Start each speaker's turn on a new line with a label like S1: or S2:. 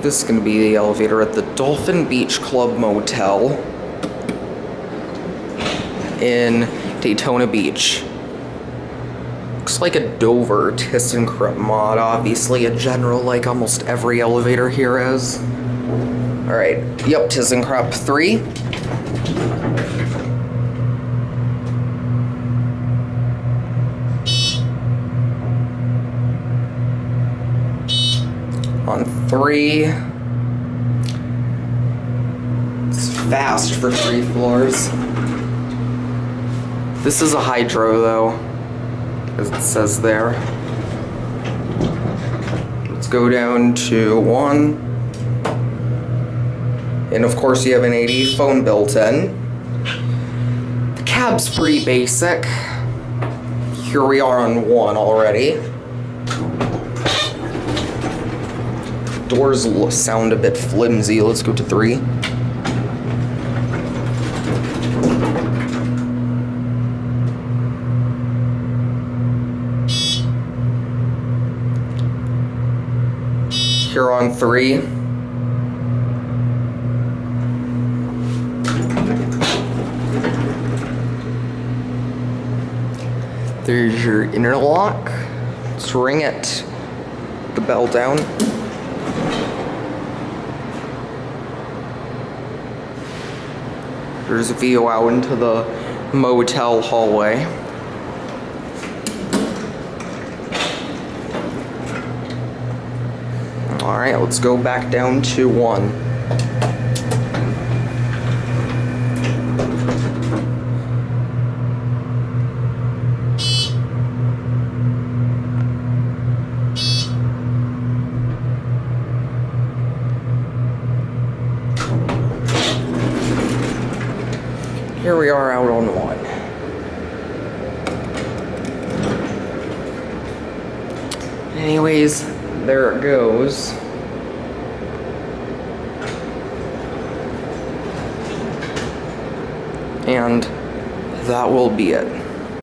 S1: This is going to be the elevator at the Dolphin Beach Club Motel in Daytona Beach. Looks like a Dover Thyssenkrupp Mod, obviously a general like almost every elevator here is. Alright, yep, Thyssenkrupp 3. On 3. It's fast for 3 floors. This is a hydro though, as it says there. Let's go down to 1. And of course you have an 80 phone built in. The cab's pretty basic. Here we are on 1 already. Doors sound a bit flimsy. Let's go to 3. Here on 3. There's your interlock. Let's ring it. The bell down. There's a view out into the motel hallway. Alright, let's go back down to 1. Here we are out on 1. Anyways, there it goes. And that will be it.